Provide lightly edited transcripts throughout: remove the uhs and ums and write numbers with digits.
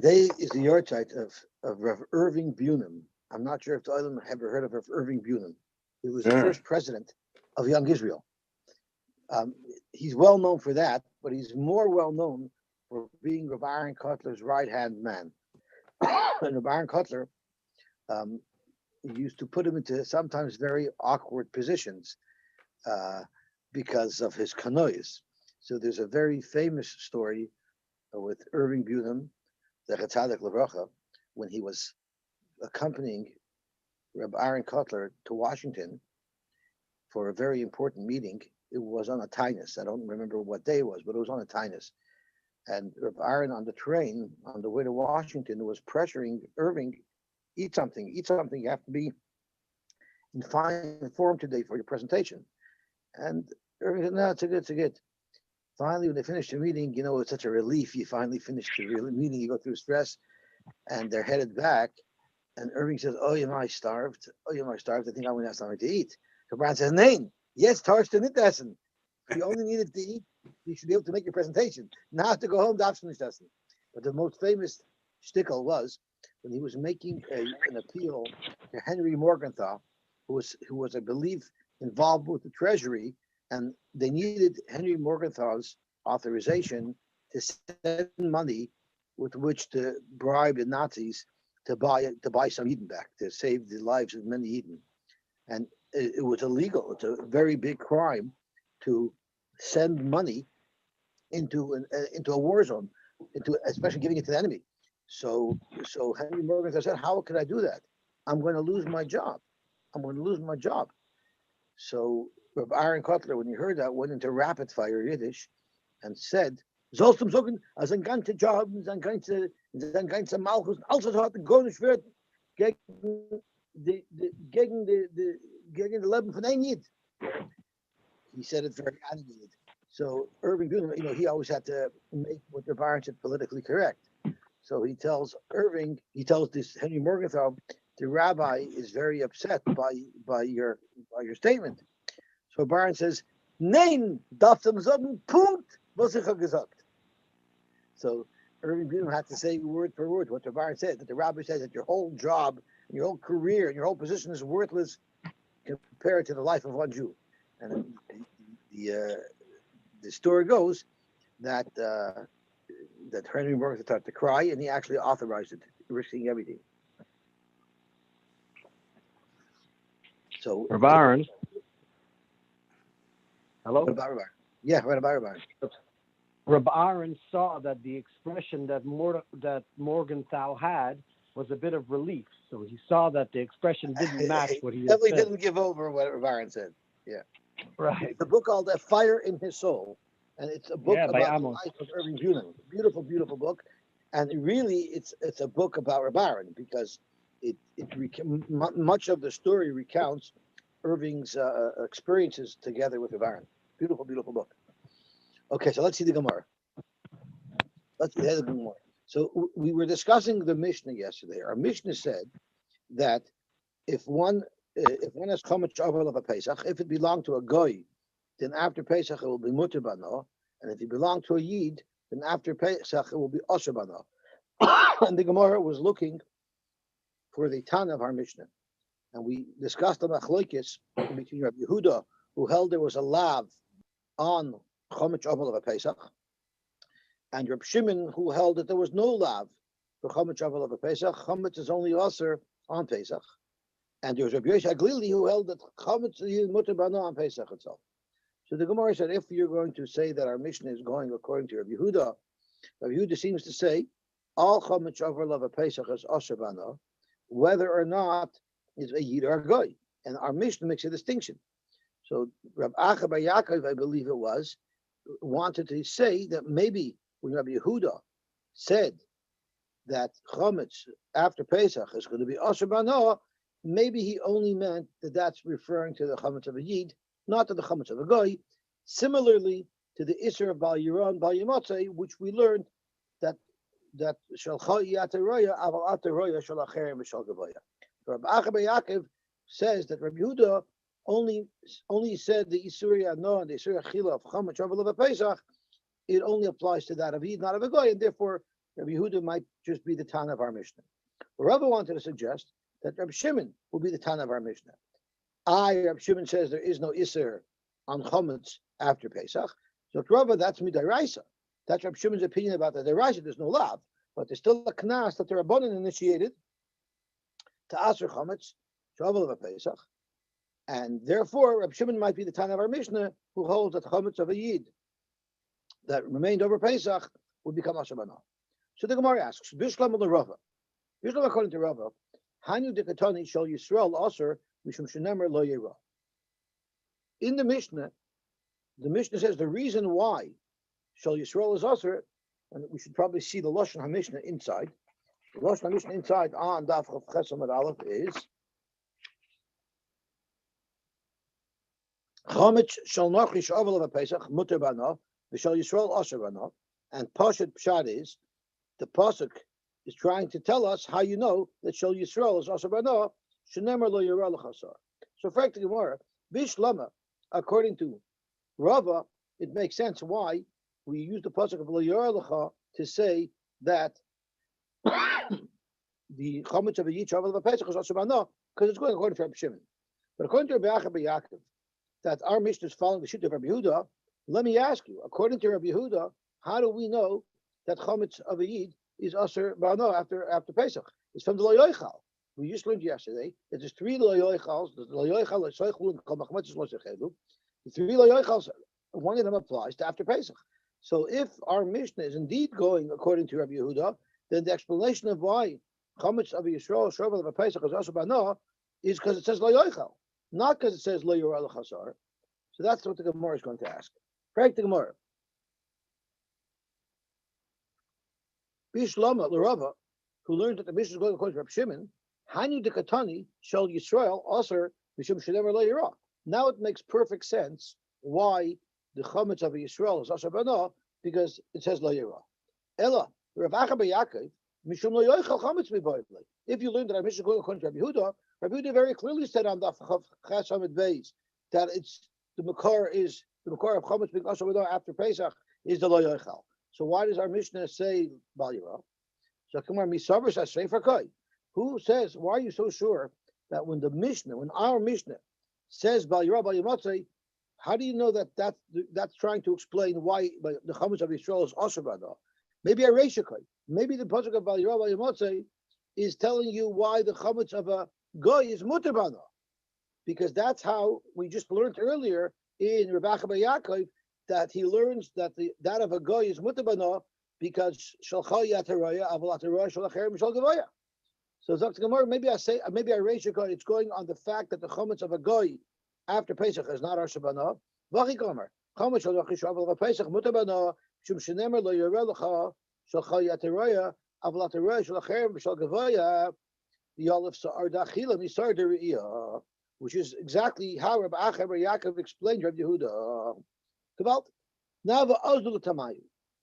Today is the yahrzeit of Rav Irving Bunim. I'm not sure if the Olam have ever heard of Rav Irving Bunim. He was the first president of Young Israel. He's well known for that, but he's more well known for being Rav Aaron Kotler's right-hand man. And Rav Aaron Kotler used to put him into sometimes very awkward positions because of his kanois. So there's a very famous story with Irving Bunim, the Chatzadik Levracha, when he was accompanying Reb Aaron Kotler to Washington for a very important meeting. It was on a tainus. I don't remember what day it was, but it was on a tainus. And Reb Aaron on the train on the way to Washington was pressuring Irving, eat something. You have to be in fine form today for your presentation. And Irving said, no, it's a good. Finally, when they finished the meeting, it's such a relief. You finally finished the meeting. You go through stress, and they're headed back. And Irving says, "Oh, am I starved? I think I'm going to have something to eat." So Brian says, "Nein, yes, Tarshton it essen. If you only needed to eat, you should be able to make your presentation. Now to go home, darfst nicht essen." But the most famous shtickle was when he was making an appeal to Henry Morgenthau, who was, I believe, involved with the Treasury. And they needed Henry Morgenthau's authorization to send money with which to bribe the Nazis to buy some Eden back, to save the lives of many Eden. And it was illegal. It's a very big crime to send money into a war zone, especially giving it to the enemy. So Henry Morgenthau said, "How can I do that? I'm going to lose my job. So Reb Aaron Kotler, when he heard that, went into rapid fire Yiddish and said, "Sollst du sagen, als ein ganzer Job, sein ganzer Malchus, alles was hat gar nicht wird gegen the Leben von ein Yid." He said it very animated. So Irving Bunim, he always had to make what Reb Aaron said politically correct. So he tells this Henry Morgenthau, the rabbi is very upset by your statement. So Baron says, "Nein, darf dem sagen, Punkt, was ich gesagt." So Irving Bunim had to say word for word what the Baron said, that the rabbi says that your whole job, and your whole career, and your whole position is worthless compared to the life of one Jew. And the story goes that Henry Morgenthau started to cry, and he actually authorized it, risking everything. So Reb Aaron. Hello? Yeah, right about Aaron. Reb Aaron saw that the expression that Morgenthau had was a bit of relief. So he saw that the expression didn't match what he had definitely said. Didn't give over what Reb Aaron said. Yeah. Right. The book called Fire in His Soul. And it's a book about the Amos. life of Irving Bunim. Beautiful, beautiful book. And really, it's a book about Reb Aaron because much of the story recounts Irving's experiences together with Reb Aaron. Beautiful, beautiful book. Okay, so let's see the Gemara. So we were discussing the Mishnah yesterday. Our Mishnah said that if one has chometz aval of a Pesach, if it belonged to a goy, then after Pesach it will be muter bano, and if it belonged to a yid, then after Pesach it will be osher bano. And the Gemara was looking for the Tana of our Mishnah, and we discussed the machlokes between Rabbi Yehuda, who held there was a lav on chometz aval of a Pesach, and Reb Shimon, who held that there was no lav for chometz aval of a Pesach. Chometz is only osher on Pesach. And there was Rabbi Yosy Aglili, who held that chometz is muter bano on Pesach itself. So the Gemara said, if you're going to say that our Mishnah is going according to Rabbi Yehuda seems to say all chometz aval of a Pesach is osher bano, whether or not it's a yid or a goy. And our Mishnah makes a distinction. So Rabbi Acha bar Yaakov, I believe it was, wanted to say that maybe when Rabbi Yehuda said that chometz after Pesach is going to be osher bano, maybe he only meant that that's referring to the chometz of a yid, not to the chometz of a goy. Similarly to the Isser of Bal Yiron, Bal Yimotzei, which we learned that Shalcha Yateroya, Aval Ateroya, Shalacherim, V'Shal Gavoya. Rabbi Acha bar Yaakov says that Rabbi Yehuda only said the Isur no and the Isur Chila of chometz aval of a Pesach. It only applies to that of Yid, not of a goy, and therefore Rabbi Yehuda might just be the Tana of our Mishnah. Rava wanted to suggest that Rabbi Shimon will be the Tana of our Mishnah. Rabbi Shimon says there is no Isser on Chometz after Pesach. So Rava, that's Midaraisa. That's Rabbi Shimon's opinion about the Daraisa. There's no lav, but there's still a Knas that the Rabbanan initiated to Aser Chometz, Shavuot of Pesach. And therefore, Rabbi Shimon might be the Tana of our Mishnah who holds that Chometz of a Yid that remained over Pesach would become Asher Bana. So the Gemara asks, Bishlam of the Rava. Bishlam according to Rava, Hanu Dikatani Shal Yisrael Aser Mishum Shenemer Lo Yera. In the Mishnah says the reason why Shal Yisrael is Aser, and we should probably see the Lashon HaMishnah inside. The Lashon HaMishnah inside on Daf Chav Chesam Ad Aleph is Chometz Shal Nochi Shavuot of Pesach Muter Bana V'Shal Yisrael Aser Bana. And Pashat Pshat is the pasuk is trying to tell us how you know that Shal Yisrael is Aser Bana Shenemer Lo Yera L'Chasar. So, for the Gemara, Bish Lama, according to Rava, it makes sense why we use the pasuk of Lo Yera L'Cha to say that the Chometz of a Yid Shavuot of Pesach is Aser Bana because it's going according to Rabbi Shimon. But according to Rabbi Yaakov, that our Mishnah is following the Shita of Rabbi Yehuda, let me ask you, according to Rabbi Yehuda, how do we know that Chometz of a Yid is Aser Bana after Pesach? It's from the Lo Yochal. We just learned yesterday that there's three Lo Yochals. The Lo Yochal, Lo Soichlu, and Kol Machmetz Lo Sechelu. The three Lo Yochals, one of them applies to after Pesach. So if our Mishnah is indeed going according to Rabbi Yehuda, then the explanation of why Chometz of Yisrael, Shavuot of Pesach is Aser Bana is because it says Lo Yochal, not because it says Lo Yera L'Chasar. So that's what the Gemara is going to ask. Correct the Gemara. Bishlama L'Rava, who learned that the Mishnah is going according to Rabbi Shimon, Hanu Dekatani Shal Yisrael Aser Mishum Shenemer Lo Yera. Now it makes perfect sense why the Chometz of Yisrael is Aser Bana, because it says Lo Yera. Ella Rav Acha B'Yaakov Mishum Lo Yochal Chometz Miboivle. If you learned that our Mishnah is going according to Rabbi Yehuda very clearly said on Daf Ches Amud Beis that it's the Makar of Chometz being Aser Bana after Pesach is the Lo Yochal. So why does our Mishnah say Bal Yira? So come on, Misavar says Sefer Kai. Who says? Why are you so sure that when our Mishnah says Bal Yira Bal Yamatzei, how do you know that that's trying to explain why the Chometz of Yisrael is Aser Bana? Maybe a Reisha Kai. Maybe the pasuk of Bal Yira Bal Yamatzei is telling you why the Chometz of a Goy is Muter Bana, because that's how we just learned earlier in Rav Acha Yaakov that he learns that that of a Goy is Muter Bana because Shalcha Yataraya Aval Ataraya Shalacher Mishal Gavaya. So Dr. Gemara, maybe I raise your Goy. It's going on the fact that the Chometz of a Goy after Pesach is not Aser Bana. Vachi Gomer Chometz Shalach Shavuot of Pesach Muter Bana Shum Shenemer Lo Yera L'Cha Shalcha Yataraya Aval Ataraya Shalacher Mishal Gavaya. Which is exactly how Rabbi Acha Bar Yaakov explained Rabbi Yehuda. Now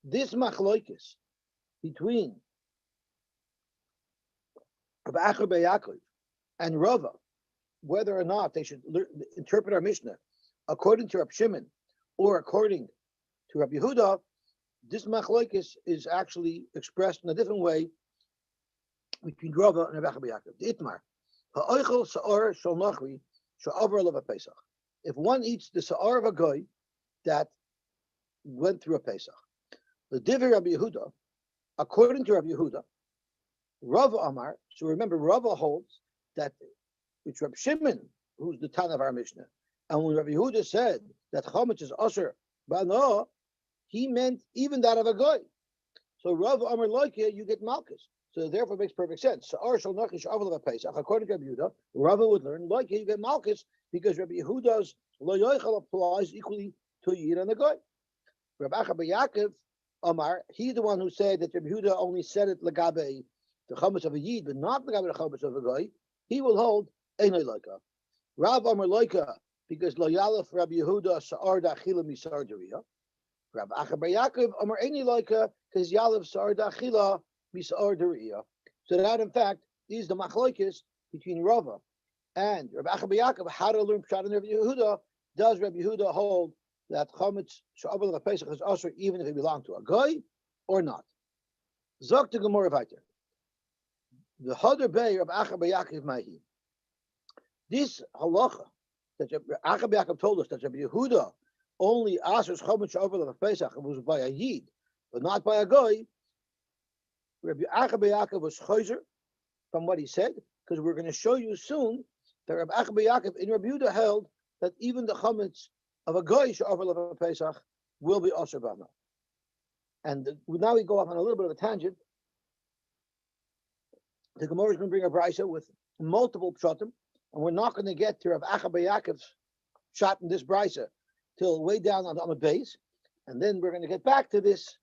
this machloikis between Rabbi Acha Bar Yaakov and Rava, whether or not they should interpret our Mishnah according to Rabbi Shimon or according to Rabbi Yehuda, this machloikis is actually expressed in a different way between Rava and Rabbi Yaakov. The Itmar, ha'oichel sa'or shel nachri she'avar alav Pesach. If one eats the sa'or of a goy that went through a Pesach, the divrei Rabbi Yehuda, according to Rabbi Yehuda, Rava Amar. So remember, Rava holds that it's Rabbi Shimon who's the Tan of our Mishnah, and when Rabbi Yehuda said that Chometz is Aser Bana, he meant even that of a goy. So Rava Amar Loikia, you get Malchus. So therefore, it makes perfect sense. So according to Rabbi Yehuda, Rava would learn like you get Malchus because Rabbi Yehuda's Lo Yochal applies equally to a Yid and a Goy. Rabbi Acha Bar Yaakov Amar, he's the one who said that Rabbi Yehuda only said it legabe the Chometz of a Yid, but not legabe the Chometz of a Goy. He will hold Einay Loika. Rav Amar Loika because Lo Yalef Rabbi Yehuda Sa'ar Da'achila Misar Deriya. Rabbi Acha Bar Yaakov Amar Einay Loika because Yalef Sa'ar Da'achila. So that, in fact, is the machlokes between Rava and Rabbi Acha Bar Yaakov. How to learn Pshat and Rabbi Yehuda? Does Rabbi Yehuda hold that Chometz Shavuot of Pesach is Aser even if it belonged to a Goy or not? Zok the Gemara weiter. The Hodder Bay of Acha Yaakov Mahi. This halacha that Acha Yaakov told us that Rabbi Yehuda only asks Chometz over the Pesach was by a Yid, but not by a Goy. Rabbi Acha Yaakov was chayzer from what he said, because we're going to show you soon that Rabbi Acha Yaakov in Rabbi Yehuda held that even the Chometz of a Goy over the Pesach will be Asher Bana. And now we go off on a little bit of a tangent. The Gemara is going to bring a brisa with multiple pshatim, and we're not going to get to Rav Acha Yaakov's shot in this brisa till way down on the Amud Beis, and then we're going to get back to this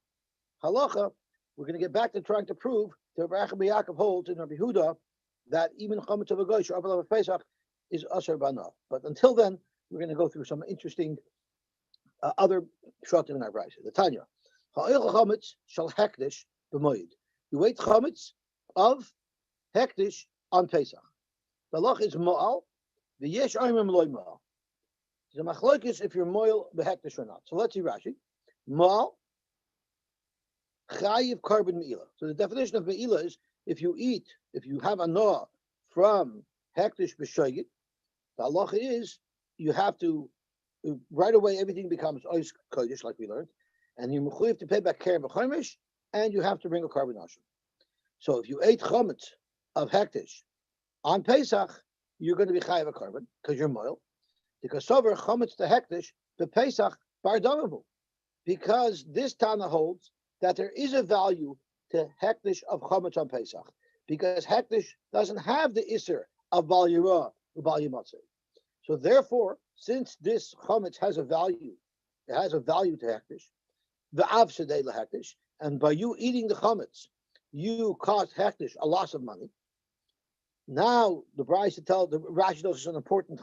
halacha. We're going to get back to trying to prove that Rav Acha Yaakov holds in Rabbi Yehuda that even Chometz of a Goy over Pesach is Asher Bana. But until then, we're going to go through some interesting other pshatim in our brisa. The Tanya. Ha'il Chometz shall hekdesh b'moed. You ate Chometz of hekdesh on Pesach. The halach is mo'al. The yesh oimim loy mo'al. The machlokes if you're mo'al behekdesh or not. So let's see Rashi. Mo'al chayiv carbon me'ila. So the definition of me'ila is if you have a noah from hekdesh b'shoyit, the halach is you have to right away everything becomes ois kodesh like we learned, and you have to pay back keren v'chomesh, and you have to bring a carbon ashur. So if you ate chometz of hekdesh on Pesach, you're going to be chayav a carbon because you're moil. Because sover chometz to hekdesh the Pesach bar damavu, because this Tana holds that there is a value to hekdesh of chometz on Pesach, because hekdesh doesn't have the iser of bal yirah bal yimatzeh. So therefore, since this chometz has a value, it has a value to hekdesh, the av sedei lehekdesh, and by you eating the chometz, you caused hekdesh a loss of money. Now the Rashi tells us an important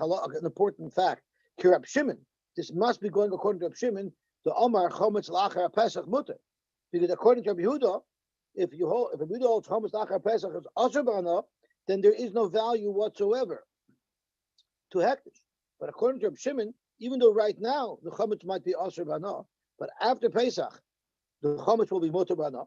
fact. Kirab Shimon, this must be going according to Rab Shimon. The Omar chometz lachar Pesach mutter, because according to Rabbi Yehuda, if Rabbi Yehuda holds chometz lachar Pesach is asher b'ana, then there is no value whatsoever to hekdesh. But according to Rab Shimon, even though right now the chometz might be asher b'ana, but after Pesach the chometz will be mutter b'ana.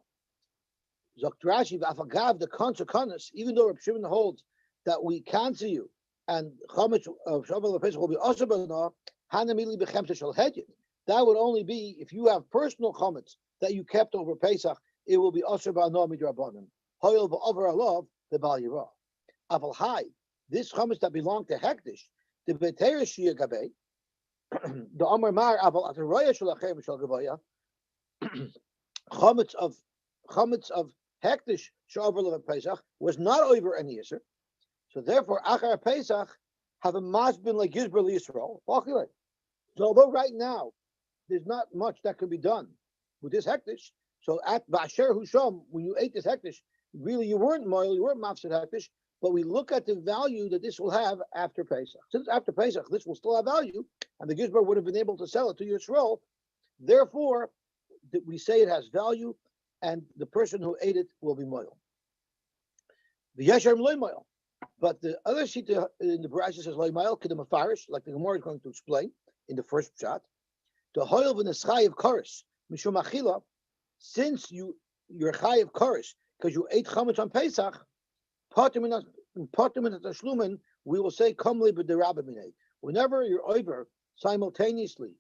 Zokt Rashi v'afagav the konsekonus, even though Rab Shimon holds that we cancel you and chometz of Shavuot Pesach will be asher b'ana, hanamili b'chemsa shel hedjit. That would only be if you have personal chometz that you kept over Pesach. It will be asher b'ana midrabanan. Hoyel v'over alav the bal yirah. Aval hai, this chometz that belonged to hekdesh, the beteir shia gabei, the Amar Mar aval ataraya shel achem shel gabaya, chometz of hekdesh shavuot Pesach was not over any iser. So therefore, achar Pesach have a masbin like Yisrael Yisrael. So although right now there's not much that could be done with this hekdesh, so at Basher Husham, when you ate this hekdesh, really you weren't moil, you weren't mafsed hekdesh, but we look at the value that this will have after Pesach. Since after Pesach, this will still have value, and the Yisrael would have been able to sell it to Yisrael. Therefore, we say it has value, and the person who ate it will be moil. The Yeshem loy moil. But the other shita in the Brisa says loy moil kedem afarish, like the Gemara is going to explain in the first shot. The hoil v'neschai of koris mishum achila, since you're chai of koris because you ate chametz on Pesach, patim in tashlumin, we will say kamli b'derabimine. Whenever you're over simultaneously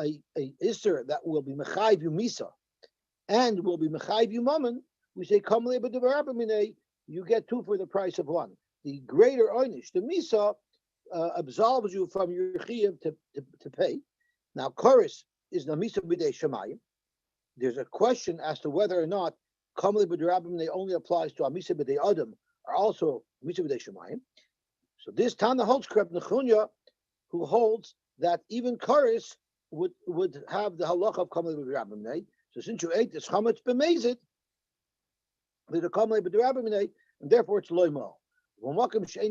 a iser that will be mechayv you misa and will be mechayv you mammon, we say kamli b'derabimine. You get two for the price of one. The greater oynish, the misa, absolves you from your chiyuv to pay. Now, chorus is the misa b'dei shemayim. There's a question as to whether or not kamli b'derabim only applies to a misa b'dei adam, or also misa b'dei shemayim. So this Tana holds Kreb Nechunya, who holds that even chorus would have the halacha of kamli b'derabim. So since you ate this chametz b'mezid, the kamli b'derabim, and therefore it's loy mal.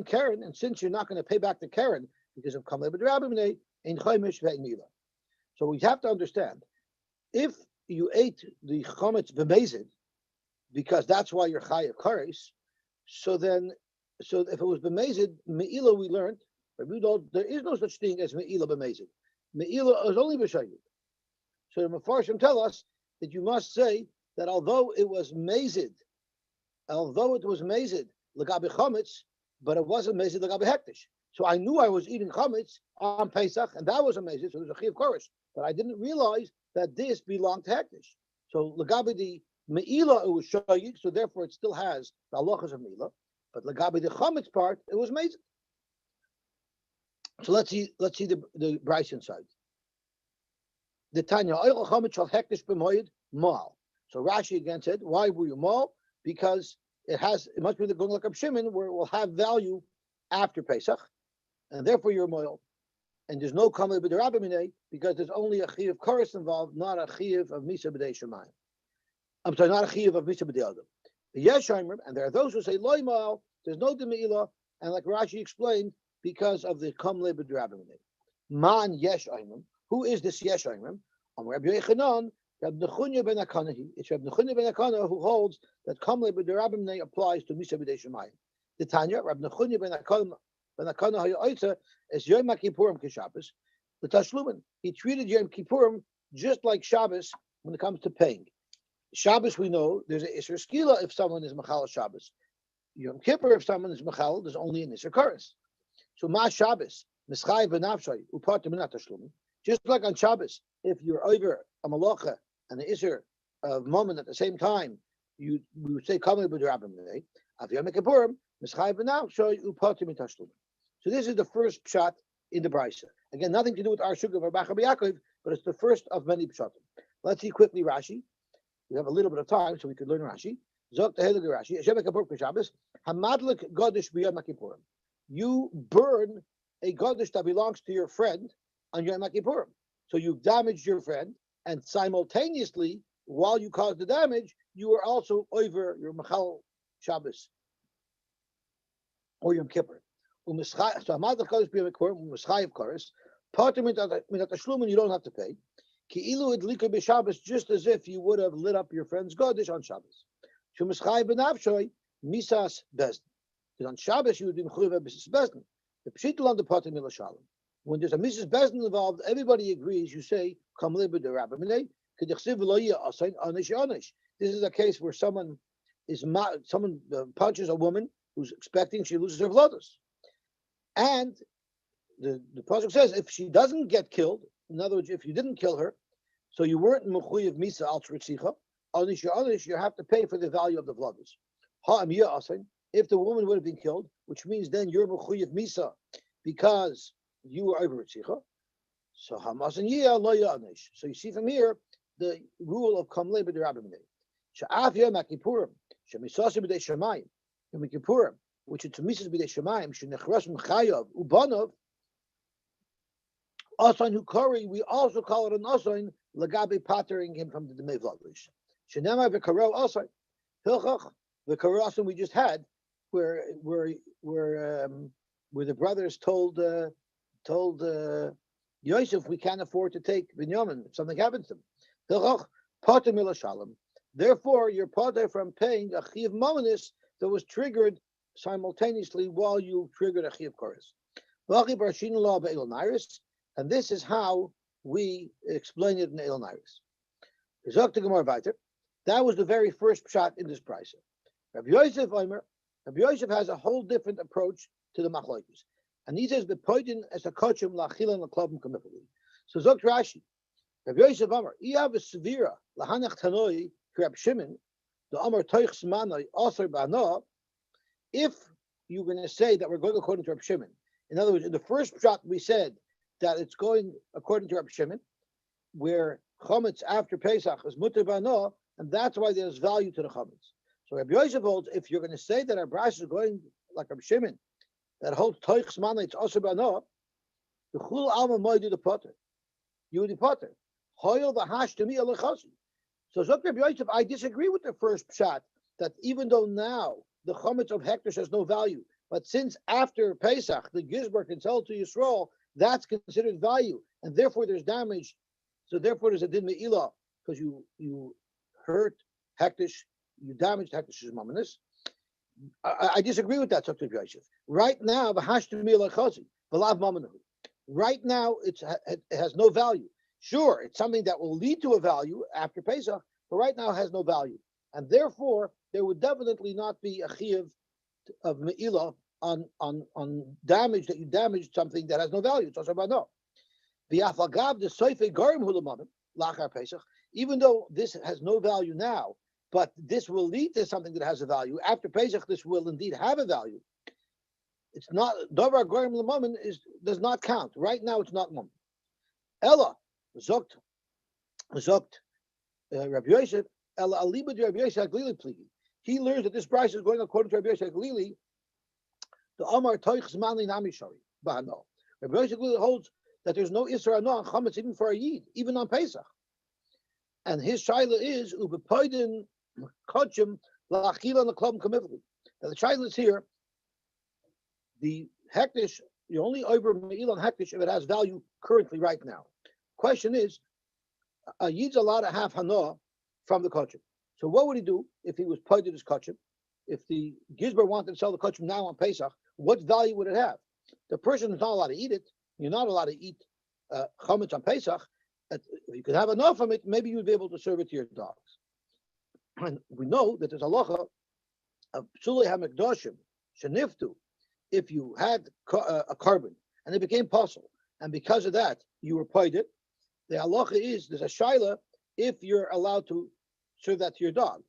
Karen, and since you're not going to pay back the Karen because of Kamle B'Drabimne, in Chaimish Ve'Mila. So we have to understand, if you ate the Chometz B'Mezid, because that's why you're Chai of Kares, so if it was B'Mezid, Me'ila we learned, there is no such thing as Me'ila B'Mezid. Me'ila is only B'Shayid. So the Mefarshim tell us that you must say that although it was mazid, legabe chametz, but it wasn't mazid legabe hektish. So I knew I was eating chametz on Pesach, and that was amazing. So there's a chiv chorus, but I didn't realize that this belonged to hektish. So legabe the meila it was shayik, so therefore it still has the halachas of meila. But legabe the chametz part, it was mazid. So let's see the Bryce inside. The Tanya oil chametz shall hektish b'moed mal. So Rashi again said, why were you mal? Because it must be the going like Shimon, where it will have value after Pesach, and therefore you're moil. And there's no kamal b'derabimine because there's only a chiyuv chorus involved, not a chiyuv of misa b'dei shemayim. I'm sorry, not a chiyuv of misa b'dei adam. The yeshaimer, and there are those who say loy mal. There's no demeila, and like Rashi explained, because of the kamal b'derabimine. Man yeshaimer. Who is this yeshaimer? Rabbi Yochanan. Rabbi Nechunya ben Akanahi. It's Rabbi Nechunya ben Akana who holds that Kamle b'derabimne applies to Misa b'dei Shemayim. The Tanya, Rabbi Nechunya ben Akana ha'yoyta is Yom Kippurim k'Shabbos. The Tashlumin, he treated Yom Kippurim just like Shabbos when it comes to paying. Shabbos, we know there's an Isser Skila if someone is Machal Shabbos. Yom Kippur, if someone is Machal, there's only an Isser Kares. So Ma Shabbos, Mischai v'nafshay upartim minat Tashlumin. Just like on Shabbos, if you're over a malacha and the Isser of moment at the same time, you say Kamei b'derabimnei. Av Yom Kippurim mischai v'nafshay upatim mitashlumin. So this is the first pshat in the Brisa. Again, nothing to do with our sugar of Rabbi Yaakov, but it's the first of many pshatim. Let's see quickly Rashi. We have a little bit of time, so we could learn Rashi. Zok tehelig Rashi. Yom Kippur k'Shabbos hamadlik godish b'Yom Kippurim. You burn a godish that belongs to your friend on Yom Kippurim. So you damaged your friend. And simultaneously, while you caused the damage, you were also over your Machal Shabbos or Yom Kippur. So Amad Kodesh B'Yom Kippurim, U'Mischayev Kodesh, Pater Minat Tashlumin, you don't have to pay. Ki ilu idlika b'Shabbos, just as if you would have lit up your friend's Kodesh on Shabbos. Shumischayev b'Nafshoy, Misas Bezdin. Because on Shabbos you would be Mechuyev Bezdin. The Pshitul on the Pater Milah Shalom. When there's a Mrs. Bezdin involved, everybody agrees. You say, this is a case where someone punches a woman who's expecting she loses her vlodos. And the pasuk says, if she doesn't get killed, in other words, if you didn't kill her, so you weren't mechuyev misa al tzritzicha, you have to pay for the value of the vlodos. If the woman would have been killed, which means then you're mechuyev misa because you were over tzricha. So Hamasan Yiyah lo ya'anish. So you see from here the rule of Kamle b'derabimnei. She'af Yom Kippurim she'misasi b'dei Shemayim. Yom Kippurim, which is misas b'dei Shemayim, she'nechras m'chayav ubanov. Asan hukari, we also call it an asan lagabe patering him from the demei v'lavish. She'nemar v'karel asan hilchach v'karel asan we just had, where the brothers told Yosef, we can't afford to take Binyamin if something happens to him. Therefore, you're pater from paying a chiv mominus that was triggered simultaneously while you triggered a chiv chorus. And this is how we explain it in El Nairis. That was the very first pshat in this price. Rabbi Yosef has a whole different approach to the machlokes. And he says, "Bepoidin as a kochim lachilan laklabim kamipoli." So Zok Rashi, Rabbi Yosef Amar, Iyav sevira lahanach tanoi Reb Shimon, the Amar toich smanoi aser bana. If you're going to say that we're going according to Reb Shimon, in other words, in the first shot we said that it's going according to Reb Shimon, where chametz after Pesach is muter bana, and that's why there's value to the chametz. So Rabbi Yosef holds, if you're going to say that our brass is going like Reb Shimon, that holds toichs mana, it's also bana, the chul alma moedu the potter. You would be potter. Hoyel the hash to me alechasi. So Zok Rabbi Yosef, I disagree with the first pshat, that even though now the chametz of hektish has no value, but since after Pesach, the Gizbar can sell to Yisrael, that's considered value, and therefore there's damage. So therefore there's a din me'ilah, because you hurt hektish, you damaged hektish's mamonis. I disagree with that, Dr. Yosef. Right now, right now, it has no value. Sure, it's something that will lead to a value after Pesach, but right now has no value, and therefore there would definitely not be a chiyuv of me'ilah on damage that you damaged something that has no value. It's also about no. V'afagav the soife garim hulamanim lachar Pesach. Even though this has no value now, but this will lead to something that has a value after Pesach. This will indeed have a value. It's not davar garim lamamin does not count right now. It's not mum. Ella zokt Rabbi Yosef Ella aliba de Rabbi Yosef Haglili pligi. He learns that this price is going according to Rabbi Yosef Haglili. The Amar Toich Zmanli Nami Shari Bahano. Rabbi Yosef Haglili holds that there's no Isra on Chametz even for a Yid, even on Pesach. And his shaila is ubepoidin kochim la'achila l'klom kamivli. Now the shaila is here. The hektish, you only over me'il on hektish if it has value currently right now. Question is, a Yid's allowed to have hana from the kochim. So what would he do if he was poided his kochim? If the gizber wanted to sell the kochim now on Pesach, what value would it have? The person is not allowed to eat it. You're not allowed to eat chametz on Pesach. If you could have enough of it, maybe you'd be able to serve it to your dogs. And we know that there's a halacha of psulei hamekdoshim sheniftu. If you had a carbon and it became possible, and because of that you were poided, the halacha is there's a shaila if you're allowed to serve that to your dog.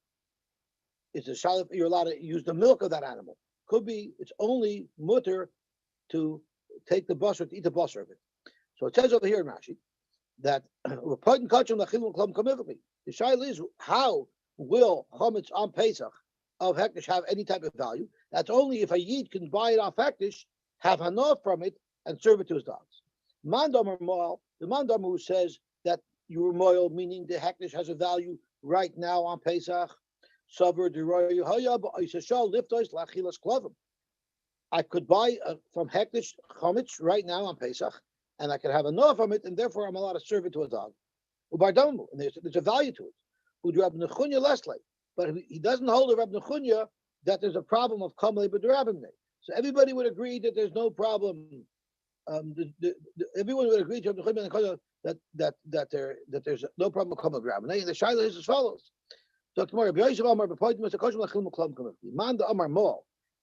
It's a shaila if you're allowed to use the milk of that animal. Could be it's only mutter to take the bus or to eat the bus of it. So it says over here in Rashi that the shaila is how will chametz on Pesach of hektish have any type of value? That's only if a yid can buy it off hektish, have hana from it, and serve it to his dogs. Mandam moel, the mandam who says that you were moel, meaning the hektish has a value right now on Pesach. I could buy from hektish chametz right now on Pesach, and I could have enough from it, and therefore I'm allowed to serve it to a dog. And there's a value to it. But he doesn't hold of Rab Nechunya that there's a problem of kamalei b'derabim. So everybody would agree that there's no problem. Everyone would agree to Rab Nechunya that there's no problem of kamalei b'derabim. The shaila is as follows.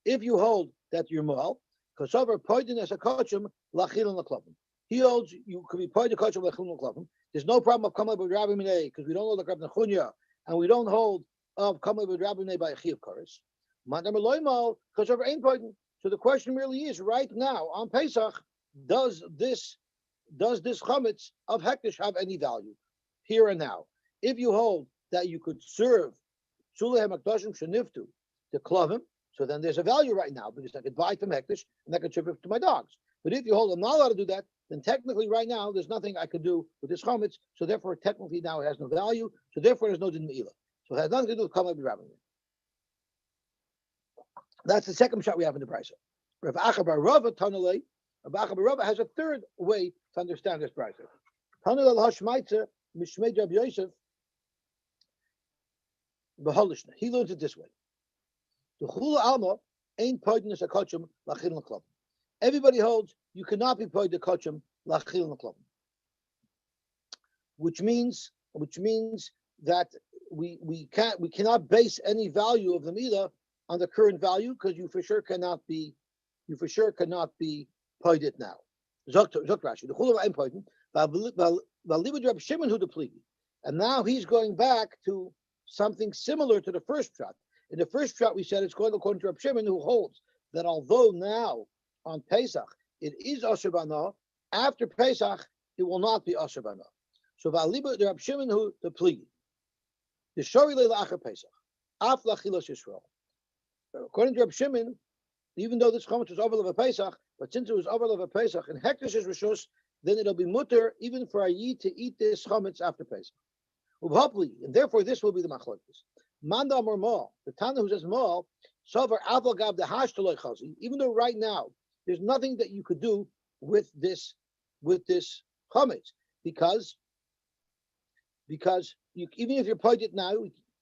If you hold that you're moal, kosover poidin as a kochim lachil and laklopim. He holds you could be poidin kochim lachil and laklopim. There's no problem of kamalei b'derabim because we don't hold like Rab Nechunya, and we don't hold of kamalei b'derabim by a chiyuv kares. So the question really is, right now on Pesach, does this chametz of hektish have any value here and now? If you hold that you could serve sulei hamakdashim sheniftu the klavim, so then there's a value right now because I could buy from hektish and I could serve it to my dogs. But if you hold I'm not allowed to do that, then technically right now there's nothing I could do with this chametz. So therefore, technically now it has no value. So therefore, there's no din me'ilah. So it has nothing to do with kamalei b'derabim. That's the second shot we have in the brisa. Rav Acha bar Rava Tanalei. Rav Acha bar Rava has a third way to understand this brisa. Tanalei l'hashmaitza mishmei Rabbi Yosef b'holishna. He learns it this way. The chula alma ain't poidin as a kochim lachil l'klopim. Everybody holds you cannot be poidin a kochim lachil l'klopim, which means that we cannot base any value of the milah on the current value because you for sure cannot be poided now. Zok Rashi the chulav ain't poidin. V'alibud Reb Shimon hu depligi, and now he's going back to something similar to the first shot. In the first shot we said it's going according to Reb Shimon who holds that although now on Pesach it is asher bana, after Pesach it will not be asher bana. So v'alibud Reb Shimon hu depligi. The shori le'achar Pesach af lachilas Yisrael. According to Reb Shimon, even though this chametz was over of a Pesach, but since it was over of a Pesach and hektish is rishus, then it'll be mutter even for a yid to eat this chametz after Pesach. And therefore this will be the machlokes. Mandam or mal, the Tana who says mal, sover aval gav the hashtaloi chazi. Even though right now there's nothing that you could do with this chametz because even if you're pointed now,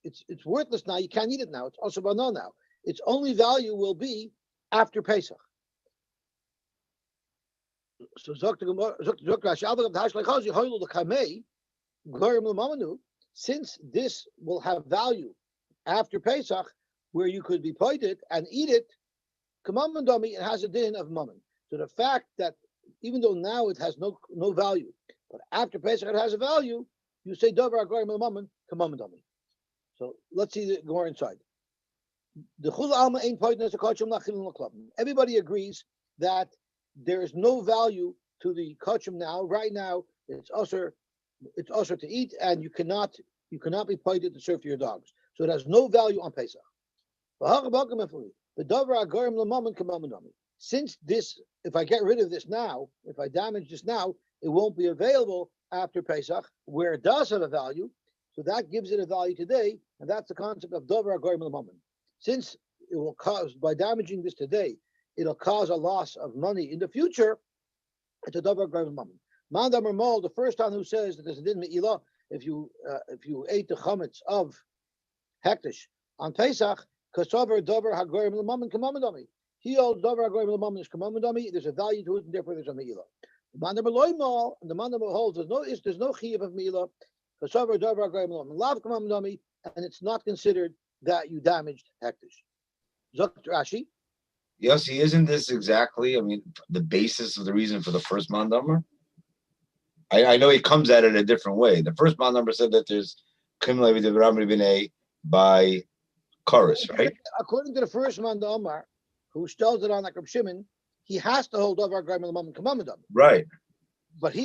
it's worthless now. You can't eat it now. It's also banana now. Its only value will be after Pesach. So since this will have value after Pesach, where you could be pointed and eat it, kamamandami, it has a din of mammon. So the fact that even though now it has no value, but after Pesach it has a value, you say davar agorim mammon kamamandami. So let's see the more inside. The chul alma ain't pointed as a kachim lachilin l'klabim. Everybody agrees that there is no value to the kachim now. Right now, it's also to eat, and you cannot be pointed to serve to your dogs. So it has no value on Pesach. Since this, if I get rid of this now, if I damage this now, it won't be available after Pesach, where it does have a value. So that gives it a value today, and that's the concept of davar agorim l'mammon. Since it will cause, by damaging this today, it'll cause a loss of money in the future, it's a davar agorim l'mammon. Mandam Mol, the first one who says that there's a din me'ilah if you ate the chametz of hektish on Pesach, kasover davar hagorim l'mammon kamamandami. He holds davar hagorim l'mammon is kamamandami. There's a value to it, and therefore there's a me'ilah. Mandam Eloi Mol, and the Mandam holds there's no chiyuv of me'ilah. Kasover davar hagorim l'mammon lav kamamandami, and it's not considered that you damaged hektish. Zok Rashi. Yosy, isn't this exactly, the basis of the reason for the first mandamar? I know he comes at it a different way. The first mandamar said that there's kimla v'devaram by chorus, right? According to the first mandamar, who stells it on like Reb Shimon, he has to hold davar agorim l'mammon kamamandami. Right. But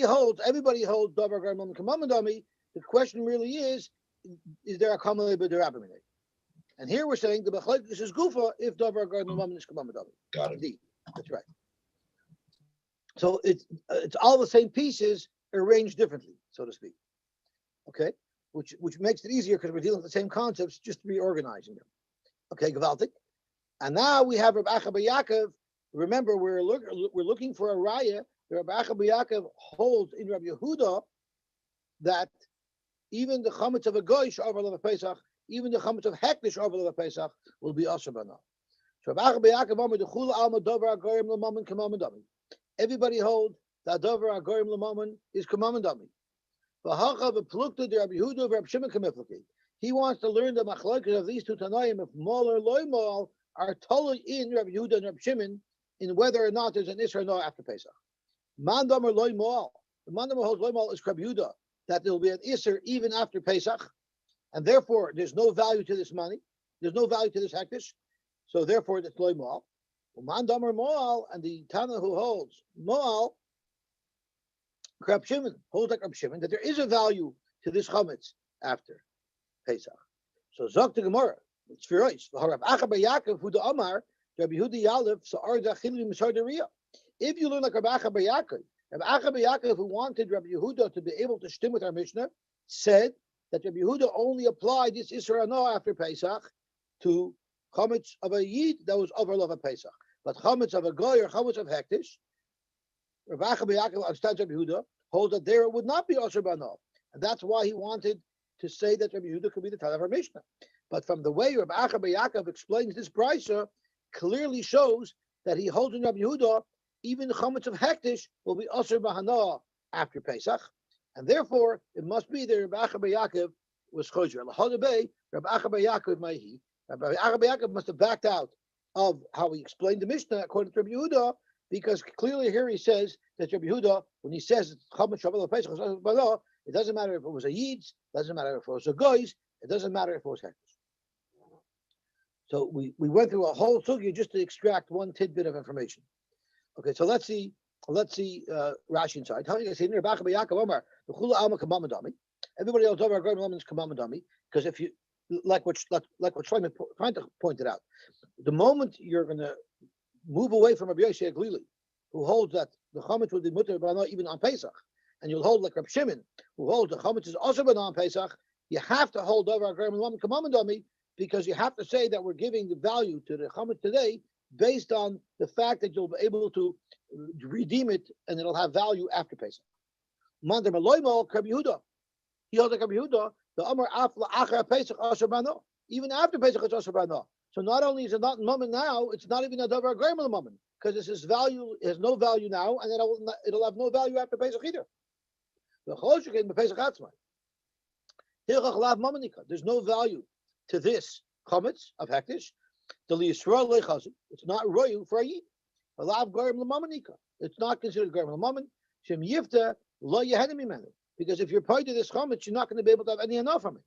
everybody holds davar agorim l'mammon kamamandami. The question really is there a kamla b'derabim? And here we're saying the this is gufa if davar agorim l'mammon is kamamandami. Got it. Indeed, that's right. So it's all the same pieces arranged differently, so to speak. Okay, which makes it easier because we're dealing with the same concepts, just reorganizing them. Okay, gewaltig. And now we have Reb Acha bar Yaakov. Remember, we're looking for a raya. Reb Acha bar Yaakov holds in Reb Yehuda that even the chametz of a goy over of a Pesach, even the chametz of hektish over of a Pesach will be asher bana. So Reb Acha bar Yaakov omer dechul alma davar agorim l'mammon kamamandami. Everybody holds that davar agorim l'mammon is kamamandami. V'hacha v'plukta de Rabbi Yehuda v'Rab Shimon kamiflaki. He wants to learn the machlokes of these two tanaim, if mol or loy mol, are totally in Rabbi Yehuda and Rabbi Shimon in whether or not there's an isra or no after Pesach. Mandam or loy mol. The mandam or holds loy mol is Rabbi Yehuda, that there will be an isra even after Pesach, and therefore there's no value to this money, there's no value to this hektish, so therefore it's loy mol. Mandam or mol, and the Tana who holds mol, Rab Shimon holds like Rab Shimon that there is a value to this chametz after Pesach. So Zok the Gemara, it's Firois. Rab Acha bar Yaakov who the Amar Rabbi Yehuda Yalev Sa'ar Dachili Misar Deria. If you learn like Rab Acha bar Yaakov, Rab Acha bar Yaakov who wanted Rabbi Yehuda to be able to stim with our Mishnah said that Rabbi Yehuda only applied this Isra no after Pesach to chametz of a yid that was over love of Pesach, but chametz of a goy or chametz of hektish. Rab Acha bar Yaakov understands Rabbi Yehuda holds that there would not be asher bana, and that's why he wanted to say that Rabbi Yehuda could be the Tana of our Mishnah. But from the way Rab Acha bar Yaakov explains this brisa, clearly shows that he holds in Rabbi Yehuda even the chametz of hektish will be asher b'hana after Pesach, and therefore it must be that Rab Acha bar Yaakov was chosher. L'hodabei Rab Acha bar Yaakov ma'hi. Rab Acha bar Yaakov must have backed out of how he explained the Mishnah according to Rabbi Yehuda, because clearly here he says that Rabbi Yehuda, when he says chametz shavuot Pesach, it doesn't matter if it was a yid, doesn't matter if it was a goy, it doesn't matter if it was hektish. So we went through a whole sugya just to extract one tidbit of information. Okay, so let's see Rashi inside. Everybody else over agorim is kamamandami, because if you like what Shlomo pointed out, the moment you're going to move away from Rabbi Yosy Glili, who holds that the chametz will be mutter b'ana even on Pesach, and you'll hold like Reb Shimon, who holds the chametz is also b'ana on Pesach, you have to hold over agorim l'mammon kamamandami, because you have to say that we're giving the value to the chametz today based on the fact that you'll be able to redeem it and it'll have value after Pesach. Mandar Maloimo Rabbi Yehuda, he holds like Rabbi Yehuda, the Amar Afla Achar Pesach Asher Bano, even after Pesach it's Asher Bano. So not only is it not in moment now, it's not even a davar agorim l'mammon, because this is value, it has no value now, and it'll have no value after Pesach either. The Choshekin b'Pesach Atzmai. There's no value to this chametz of hektish. It's not royu for a yid. It's not considered garim l'mammon. Shem yifta lo yehenim mimenu. Because if you're paid to this chametz, you're not going to be able to have any enough from it.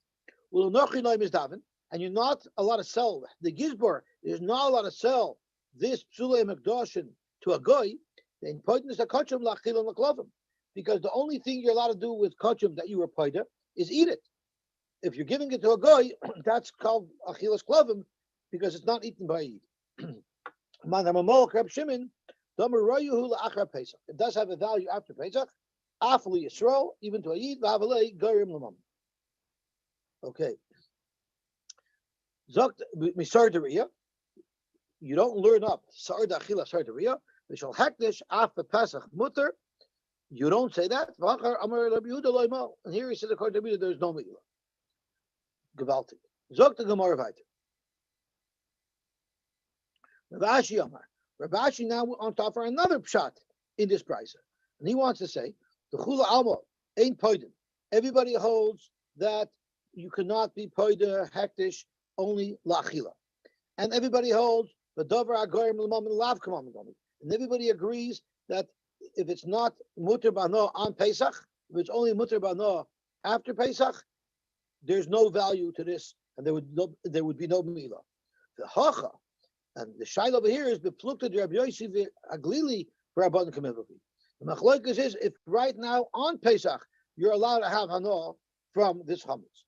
And you're not allowed to sell the gizbor. There's not allowed to sell this psulei mekdoshin to a goy. Then paid is a kachum lachil and l'klovim. Because the only thing you're allowed to do with kachum that you were paid is eat it. If you're giving it to a goy, that's called achilas klovim because it's not eaten by Eid. It does have a value after Pesach. Afli Yisrael, even to Eid, v'avalei goyim l'mam. Okay. Zokt misardaria. You don't learn up sarda achila sardaria. We shall hektish after Pesach mutter. You don't say that. And here he says according to Rabbi Yehuda, there's no meila. Gewaltig. Zokt the Gemara weiter. Rav Ashi now on top for another pshat in this price, and he wants to say the chula alma ain't poiden. Everybody holds that you cannot be poida hektish only lachila, and everybody holds the dover agorim l'mam and lav kamam. And everybody agrees that if it's not muter bano on Pesach, if it's only muter bano after Pesach, there's no value to this, and there would be no mila. The hacha. And the shaila over here is beplukta de Rabbi Yosy aglili for Rabban Kamevavi. The machlokas is if right now on Pesach you're allowed to have hano from this chametz.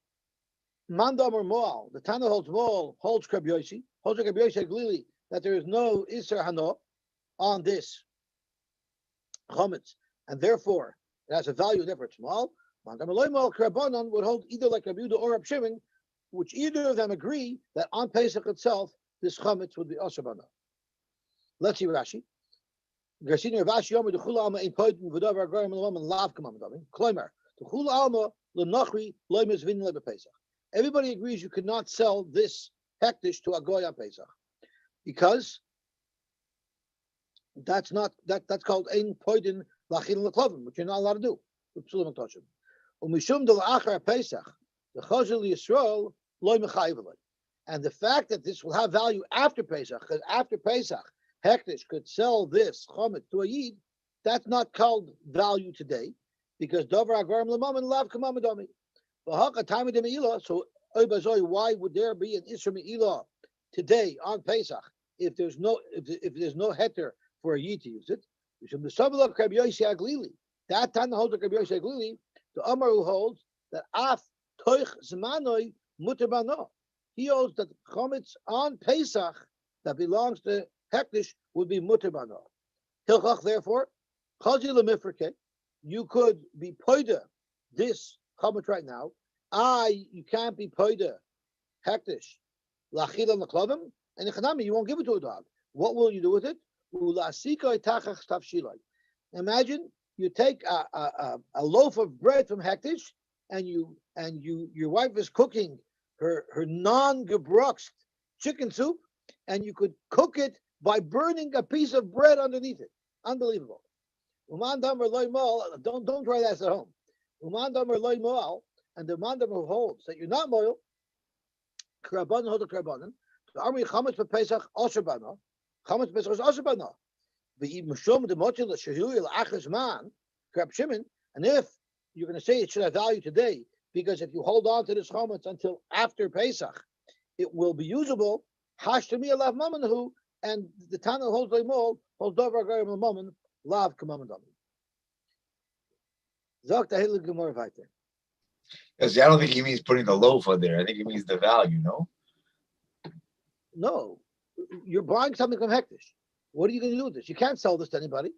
Mandam or Moal, the Tana holds Moal, holds Rabbi Yosy aglili that there is no iser hano on this chametz, and therefore it has a value therefore it's Moal. Mandam or Moal Rabbanan would hold either like Rabbi Yehuda or Rabbi Shimon, which either of them agree that on Pesach itself this chametz would be asher bana. Let's see Rashi. Gersini Rav Ashi Yomer the chula alma in poiden v'davar garim l'mam and lav kamam davin. Kloimer the chula alma l'nachri loimes vin lebe Pesach. Everybody agrees you could not sell this hektish to a goy on Pesach because that's called ein poiden lachil l'klovim, which you're not allowed to do with psulim and toshim. Umishum del achar Pesach the chazal Yisrael loy mechayiv alay. And the fact that this will have value after Pesach, because after Pesach, hektish could sell this chametz to a yid, that's not called value today, because dover agarim l'mam and lav kamam adami. So, why would there be an isra me'ilah today on Pesach if there's no heter for a yid to use it? That time holds the Rabbi Yosy aglili, the Amar who holds that af toich zmanoi muter bano. He holds that chametz on Pesach that belongs to hektish would be muter bano. Hilchach, therefore, chazi lemifreke, you could be poida this chametz right now. You can't be poida hektish lachil on the klavim, and echanami, you won't give it to a dog. What will you do with it? Imagine you take a loaf of bread from hektish, and your wife is cooking her non-gebroxed chicken soup, and you could cook it by burning a piece of bread underneath it. Unbelievable. Uman damer loy moal. Don't try that at home. Uman damer loy moal, and the man damer holds that you're not moal. Karabanan hold the karabanan. The army chametz for Pesach asher bana. Chametz Pesach is asher bana. The mishum the motil shehu el achas man. Krab Shimon. And if you're going to say it should have value today, because if you hold on to this chametz until after Pesach, it will be usable. Hashtami alav mamanahu, and the Tana holds leimol holds davar garim l'maman lav kamamadami. Zok tahil gemara vayter. Yes, I don't think he means putting the loaf on there. I think he means the value. No. No, you're buying something from hektish. What are you going to do with this? You can't sell this to anybody.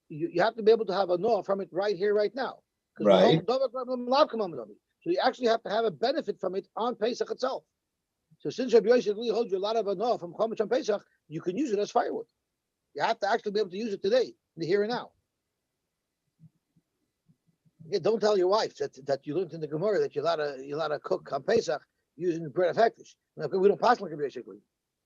You have to be able to have a no from it right here, right now. Right. So you actually have to have a benefit from it on Pesach itself. So since Rabbi Yosy holds you a lot of no from chametz on Pesach, you can use it as firewood. You have to actually be able to use it today, in the here and now. Yeah, don't tell your wife that you learned in the Gemara that you're allowed to cook on Pesach using the bread of hektish. We don't pass like Rabbi Yosy,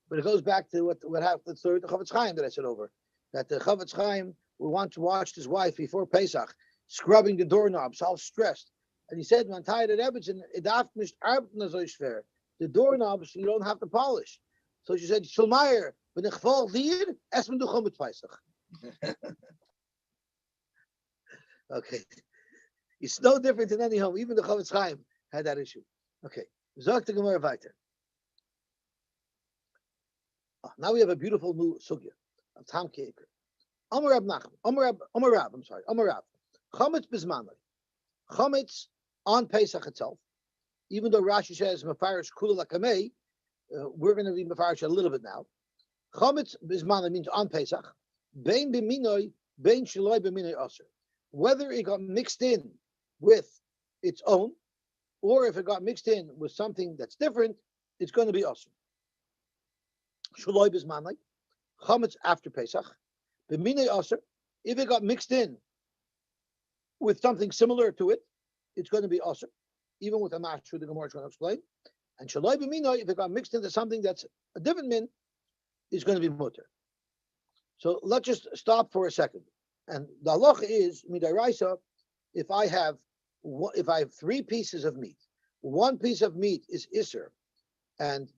but it goes back to what happened the story of the Chavetz Chaim that I said over. That the Chavetz Chaim once watched his wife before Pesach scrubbing the doorknobs, all stressed, And he said, "Man tired at Ebbetson, it darf nicht arbeiten so schwer. The doorknobs you don't have to polish." So she said, "Schulmeier, when ich volg dir, essen du mit Pesach." Okay, it's no different in any home. Even the Chavetz Chaim had that issue. Okay, Zog the Gemara weiter. Now we have a beautiful new sugya of Tam Keker. Amar Rab Nachman, Amar Rab, Chametz bismanai. Chametz on Pesach itself, even though Rashi says Mefarish Kula Lakamei, we're going to be Mefarish a little bit now. Chametz bismanai means on Pesach. Bein b'minoi, bein shaloi b'minoi aser. Whether it got mixed in with its own, or if it got mixed in with something that's different, it's going to be aser. Shaloi bismanai, Chametz after Pesach. B'minoi aser, if it got mixed in with something similar to it, it's going to be aser, even with a mashru the Gemara is going to explain. And shaloi b'minoi, if it got mixed into something that's a different min, is going to be mutter. So let's just stop for a second. And the halacha is midaraisa. If I have three pieces of meat, one piece of meat is iser, and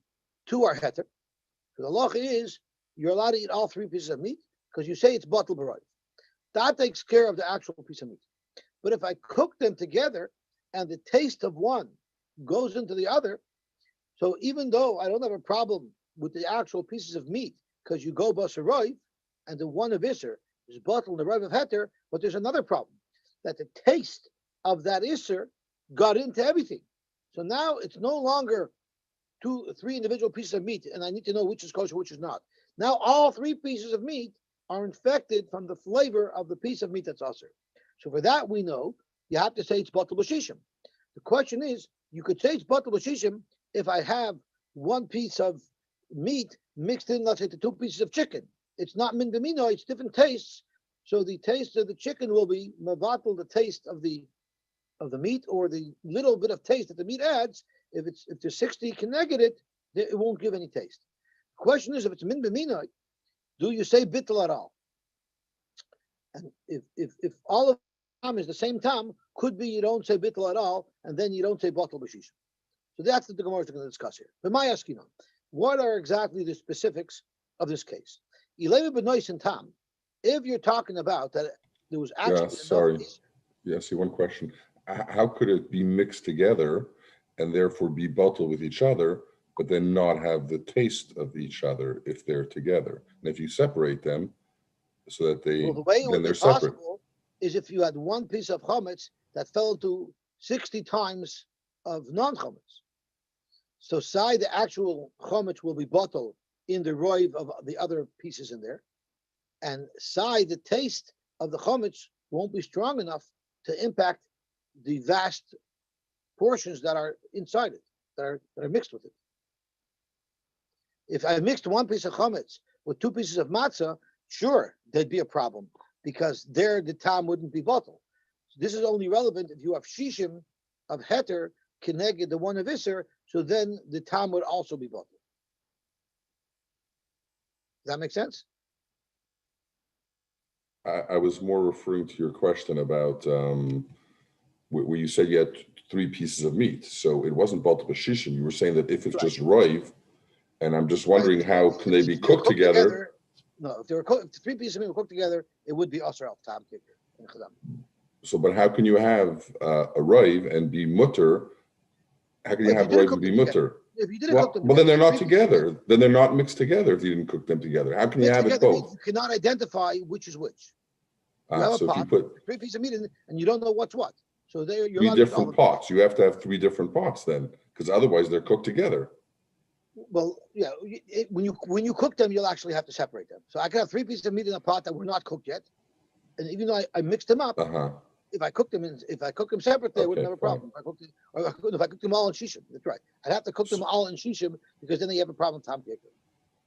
two are heter. So the halacha is you're allowed to eat all three pieces of meat because you say it's batel b'roiv. That takes care of the actual piece of meat. But if I cook them together and the taste of one goes into the other, so even though I don't have a problem with the actual pieces of meat because you go basar roiv and the one of iser is batel and the roiv of heter, but there's another problem that the taste of that iser got into everything. So now it's no longer three individual pieces of meat, and I need to know which is kosher, which is not. Now all three pieces of meat are infected from the flavor of the piece of meat that's aser. So for that we know you have to say it's batel b'shishim. The question is, you could say it's batel b'shishim if I have one piece of meat mixed in, let's say, to two pieces of chicken. It's not min b'mino, it's different tastes. So the taste of the chicken will be mevatel, the taste of the meat, or the little bit of taste that the meat adds. If there's 60 connected it won't give any taste. The question is, if it's min b'mino, do you say bittul at all? And if all of them is the same tam, could be you don't say bittul at all, and then you don't say batel b'shishim. So that's what the Gemara is going to discuss here. But my asking on, what are exactly the specifics of this case? If you're talking about that there was actually Yes, one question. How could it be mixed together and therefore be batel with each other, but then not have the taste of each other if they're together? And if you separate them so that the way it would be separate. Possible is if you had one piece of chametz that fell to 60 times of non-chametz. So the actual chametz will be batel in the roiv of the other pieces in there, and the taste of the chametz won't be strong enough to impact the vast portions that are inside it, that are mixed with it. If I mixed one piece of chametz with two pieces of matzah, sure, there'd be a problem because there the tam wouldn't be batel. So this is only relevant if you have shishim of heter keneged the one of iser, so then the tam would also be batel. Does that make sense? I was more referring to your question about where you said you had three pieces of meat. So it wasn't batel b'shishim. You were saying that if it's just roiv, and I'm just wondering how can they be cooked together? No, if three pieces of meat were cooked together, it would be aser al tam kicker. So, but how can you have a roiv and be mutter? How can you have roiv and be mutter? If you didn't cook them well, then they're not together. Then they're not mixed together if you didn't cook them together. How can you have it both? You cannot identify which is which. You have so a pot, if you put three pieces of meat in, and you don't know what's what. So you're three different pots. You have to have three different pots then, because otherwise they're cooked together. Well, yeah. When you cook them, you'll actually have to separate them. So I could have three pieces of meat in a pot that were not cooked yet, and even though I mixed them up, if I cook them separately, I wouldn't have a problem. If I cooked them all in shishim, that's right. I'd have to cook them all in shishim because then you have a problem. Tam kicker.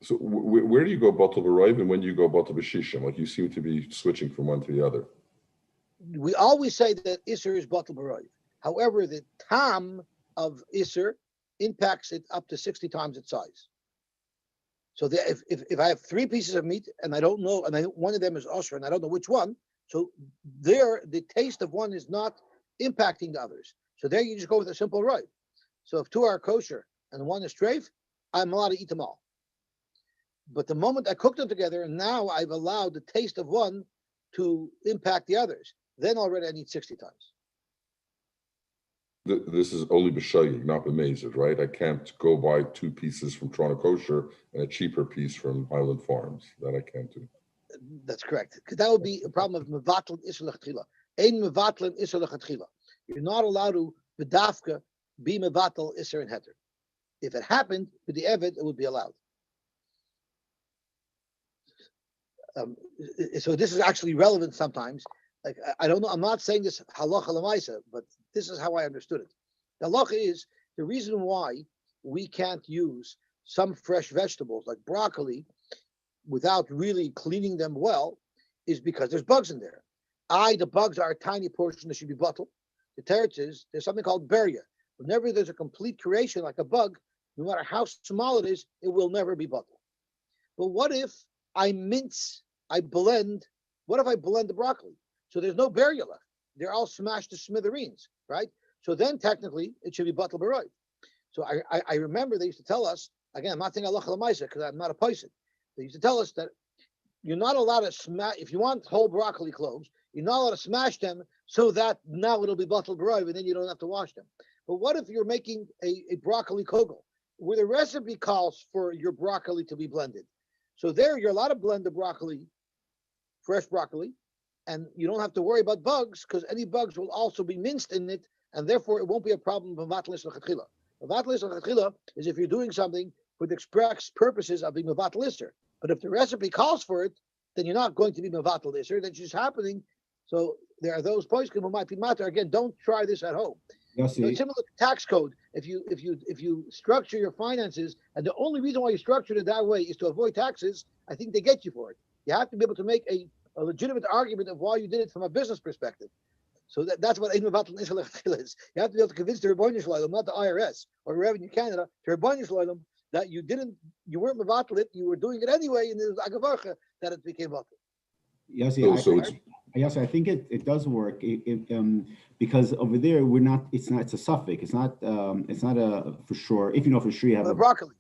So where do you go batel b'roiv and when do you go batel b'shishim? Like you seem to be switching from one to the other. We always say that iser is batel b'roiv. However, the tam of iser impacts it up to 60 times its size. So if I have three pieces of meat and I don't know, and one of them is osher and I don't know which one, so the taste of one is not impacting the others. So there you just go with a simple right. So if two are kosher and one is treif, I'm allowed to eat them all. But the moment I cook them together, now I've allowed the taste of one to impact the others. Then already I need 60 times. This is only b'shayig, not b'mezid, right? I can't go buy two pieces from Toronto Kosher and a cheaper piece from Highland Farms. That I can't do. That's correct. Because that would be a problem of mevatl isur lechatchila. Ein mevatl isur lechatchila. You're not allowed to bedafka be mevatl isur and heter. If it happened with the evet, it would be allowed. So this is actually relevant sometimes. Like I don't know. I'm not saying this halacha lemaisa, but this is how I understood it. The halacha is the reason why we can't use some fresh vegetables like broccoli without really cleaning them well is because there's bugs in there. The bugs are a tiny portion that should be bottled. The teretz is there's something called beria. Whenever there's a complete creation like a bug, no matter how small it is, it will never be bottled. But what if I blend? What if I blend the broccoli? So there's no beria left. They're all smashed to smithereens, right? So then technically it should be bottled right. So I remember they used to tell us, again, I'm not saying halacha l'maisa because I'm not a person. They used to tell us that you're not allowed to smash, if you want whole broccoli cloves, you're not allowed to smash them so that now it'll be bottled right and then you don't have to wash them. But what if you're making a broccoli kogel where the recipe calls for your broccoli to be blended? So there you're allowed to blend the broccoli, fresh broccoli, and you don't have to worry about bugs because any bugs will also be minced in it, and therefore it won't be a problem of mevatl isur lechatchila. Mevatl isur lechatchila is if you're doing something for the express purposes of being mevatl isur. But if the recipe calls for it, then you're not going to be mevatl isur. That's just happening. So there are those poskim who might be matter. Again, don't try this at home. So it's similar to tax code. If you structure your finances, and the only reason why you structured it that way is to avoid taxes, I think they get you for it. You have to be able to make a legitimate argument of why you did it from a business perspective. So that's what Ein Mevatl Isur Lechatchila is. You have to be able to convince the Rebbeinu Shalom, not the IRS or Revenue Canada, the Rebbeinu Shalom, that you weren't mevatl it, you were doing it anyway, and it was agavarcha that it became vatl. Yes, I think it does work. Because over there it's a suffix. It's not a for sure. If you know for sure you have broccoli.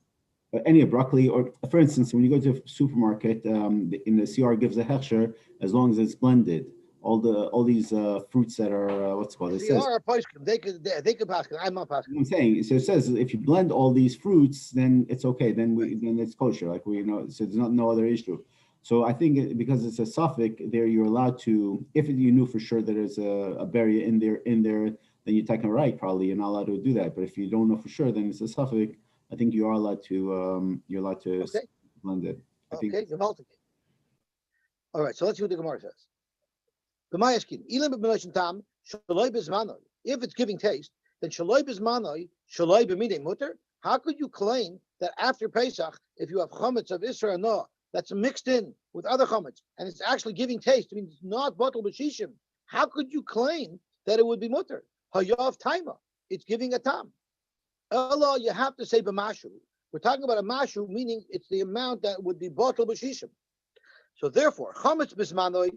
Any broccoli, or for instance, when you go to a supermarket, in the CR gives a hechsher as long as it's blended. All these fruits that are what's it called? It CR says are poskim. They could pass. I'm not passing. I'm saying so. It says if you blend all these fruits, then it's okay. Then it's kosher. Like so there's no other issue. So I think because it's a suffix, there you're allowed to. If you knew for sure that there's a berry in there, then you're taking right. Probably you're not allowed to do that. But if you don't know for sure, then it's a suffix. I think you are allowed to. You're allowed to blend it. Okay, all right. So let's see what the Gemara says. If it's giving taste, then shaloi bizmanoi, shaloi b'midei mutter. How could you claim that after Pesach, if you have chametz of Isra and Noah that's mixed in with other chametz and it's actually giving taste, I mean, it's not bottle b'shishim, how could you claim that it would be mutter? Hayav taima, it's giving a tam. Allah, you have to say b'mashu. We're talking about a mashu, meaning it's the amount that would be bottle b'shishim. So therefore, chametz bizmanoi.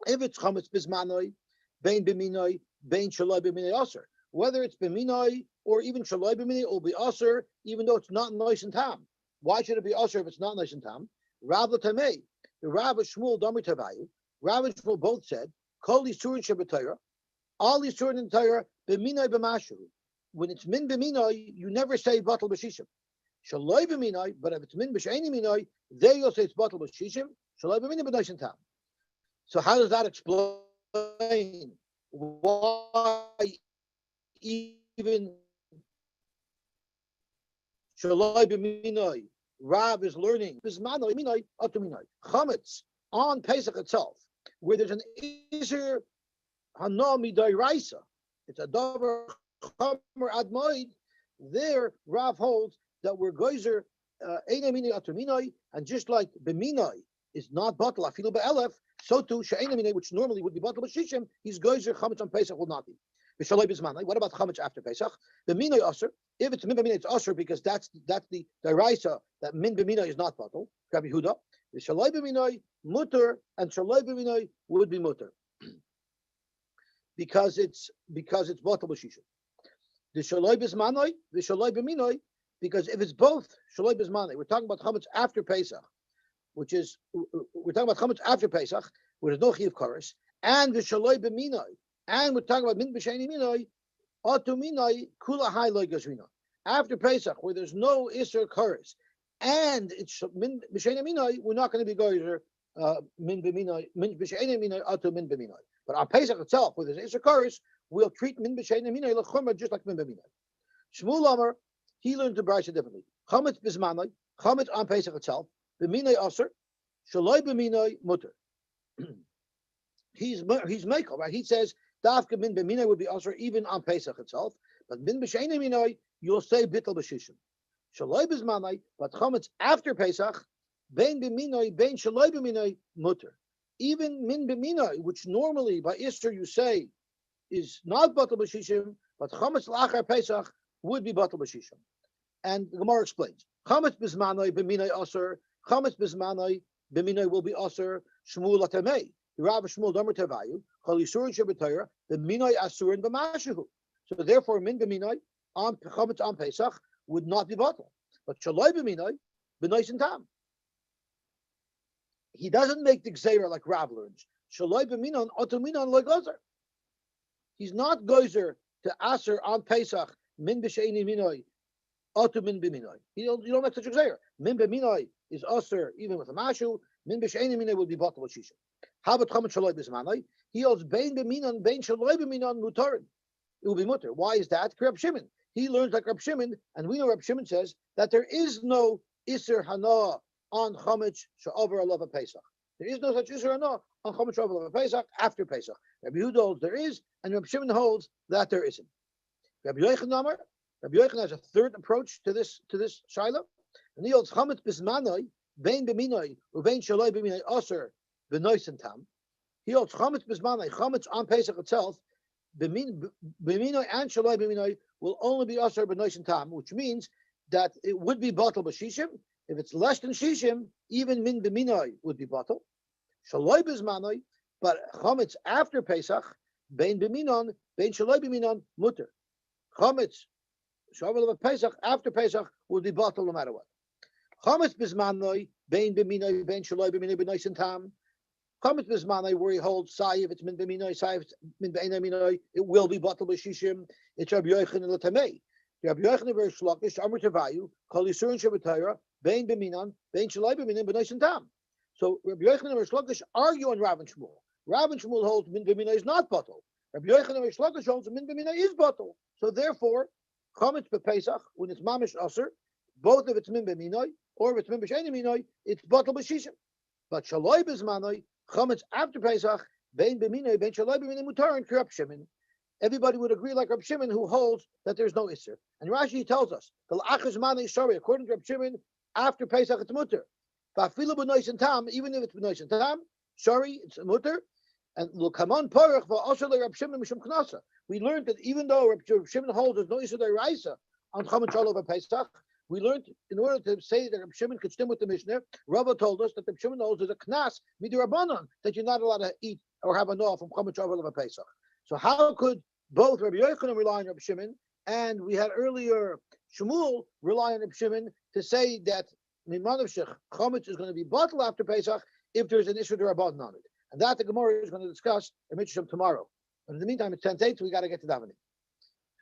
If it's chametz bismanoi, bein b'minoi, bein shaloi b'minoi aser, whether it's b'minoi or even shaloi b'minoi, it will be aser, even though it's not nois and tam. Why should it be aser if it's not nois and tam? Rav Tamei, the Rav Shmuel Domi Tavayu, Rav and Shmuel both said, Kol Yisurin Shabbatayra, all Yisurin in Torah, b'minoi b'mashu. When it's min b'minoi, you never say batal b'shishim. Shaloi b'minoi, but if it's min b'sheini minoi, there you'll say it's batal b'shishim. Shaloi b'minoi b'nois and tam. So how does that explain why even Shaloi b'minoi, Rav is learning bismanoi minoi atuminoi chametz on Pesach itself, where there's an iser hana midai raisa, it's a davar chamer admoid. There, Rav holds that we're geyser einay minoi atuminoi, and just like b'minoi is not batal afilu be'elef, so too she'einay minoi, which normally would be batal b'shishim, he's geyser chametz on Pesach will not be. What about chametz after Pesach? The minoi aser. If it's min b'minoi, it's aser because that's the raisa that min b'minoi is not batal. Rabbi Huda. The shaloi b'minoi mutter and shaloi b'minoi would be mutter because it's botal b'shishim. The shaloi b'zmanoi, the shaloi b'minoi, because if it's both shaloi b'zmanoi, we're talking about chametz after Pesach, we're talking about chametz after Pesach, where there's no chiyuv kares, and the shaloi b'minoi, and we're talking about min b'sheni minoi, atu minoi kula hai loy gazrina. After Pesach, where there's no iser kares, and it's min b'sheni minoi, we're not going to be goyzer min b'minoi, min b'sheni minoi atu min b'minoi. But on Pesach itself, where there's iser kares, we'll treat min b'sheni minoi l'chumra just like min b'minoi. Shmuel Amar, he learned the brayso differently. Chametz b'zmanoi, chametz on Pesach itself, b'minoi aser, shaloi b'minoi mutter. He's Michael, right? He says dafka min b'minoi would be aser even on Pesach itself, but min b'sheni minoi you'll say bittul b'shishim. Shaloi b'zmanoi, but chametz after Pesach, bein b'minoi, bein shaloi b'minoi mutter. Even min b'minoi, which normally by Easter you say is not batal b'shishim, but chametz l'achar Pesach would be batal b'shishim. And the Gemara explains: chametz b'zmanoi b'minoi aser, chametz b'zmanoi b'minoi will be aser. Shmuel atamei, the Rav Shmuel Domer Tevayu, chol yisurin shebetayra, the minoi asurin b'mashihu. So therefore, min b'minoi on chametz on Pesach would not be batal, but shaloi b'minoi b'nois and tam. He doesn't make the gzeira like Rav learns. Shaloi b'minon otominon loy gozer. He's not gozer to aser on Pesach min b'sheini minoi otu min b'minoi. You don't make such a gzeira. Min b'minoi is aser even with a mashu. Min b'sheini minoi will be batal b'shisha. How about chametz shaloi b'zmanoi? He holds bein b'minon bein shaloi b'minon mutarin. It will be mutar. Why is that? Reb Shimon. He learns like Reb Shimon, and we know Reb Shimon says that there is no iser hana on chametz she'over alav Pesach. There is no such iser hana on chametz she'over alav Pesach after Pesach. Rabbi Yehuda holds there is, and Reb Shimon holds that there isn't. Rabbi Yochanan has a third approach to this shaila, and he holds chametz bismanoi bein b'minoi uvein shaloi b'minoi aser b'nois and tam. He holds chametz bismanoi, chametz on Pesach itself, b'minoi and shaloi b'minoi will only be aser b'nois and tam, which means that it would be batal b'shishim. If it's less than shishim, even min b'minoi would be batal. Shaloi b'zmanoi, but chametz after Pesach, bein b'minon, bein shaloi b'minon, mutter. Chametz shavuot of Pesach after Pesach would be batal no matter what. Chametz b'zmanoi, bein b'minoi, bein shaloi b'minoi, b'nois and tam. Chametz b'zmanoi, where he holds sai if it's min b'minoi, sai if it's min b'einai minoi, it will be batal b'shishim. It's Rabbi Yochanan l'tamei. Rabbi Yochanan very shlokish, Amr Tevayu, Kol Yisurin Shabbatayra, Bein B'minan, Bein Shalai B'minan, B'nois and Tam. So Rabbi Yochanan very shlokish argue on Rav and Shmuel. Rav and Shmuel holds min b'minoi is not batal. Rabbi Yochanan very shlokish holds min b'minoi is batal. So therefore, chametz b'Pesach when it's mamish aser, both if it's min b'minoi or if it's min b'sheni minoi, it's batal b'shishim. But Shaloi b'zmanoi, chametz after Pesach, Bein B'minoi, Bein Shalai B'minan mutar and Reb Shimon. Everybody would agree like Reb Shimon, who holds that there's no Isser. And Rashi tells us, the L'achas Mani Shari, according to Reb Shimon, after Pesach it's mutter. V'afilu b'nois and tam, even if it's b'nois and tam, Shari, it's mutter. And l'kamon porach v'asher Reb Shimon mishum knasa. We learned that even though Reb Shimon holds there's no Isser d'oraisa on chametz over Pesach, we learned in order to say that Reb Shimon could stem with the Mishnah, Rava told us that Reb Shimon holds there's a knas midrabanan that you're not allowed to eat or have a noah from chametz over Pesach. So how could both Rabbi Yochanan rely on Rabbi Shimon, and we had earlier Shmuel rely on Rabbi Shimon to say that chametz is going to be batal after Pesach if there's an issue d'Rabbanan on it, and that the Gemara is going to discuss in Mitzvah tomorrow. But in the meantime, it's 10:08, so we got to get to davening.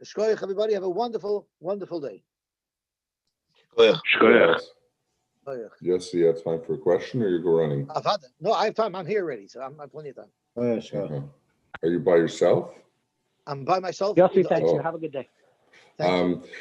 So shkoyach, everybody, have a wonderful, wonderful day. Shkoyach. Yes, you have time for a question, or you go running? No, I have time. I'm here already, so I have plenty of time. Oh, yeah, sure. Are you by yourself? I'm by myself. Yosy, thank you. Have a good day. Thank you.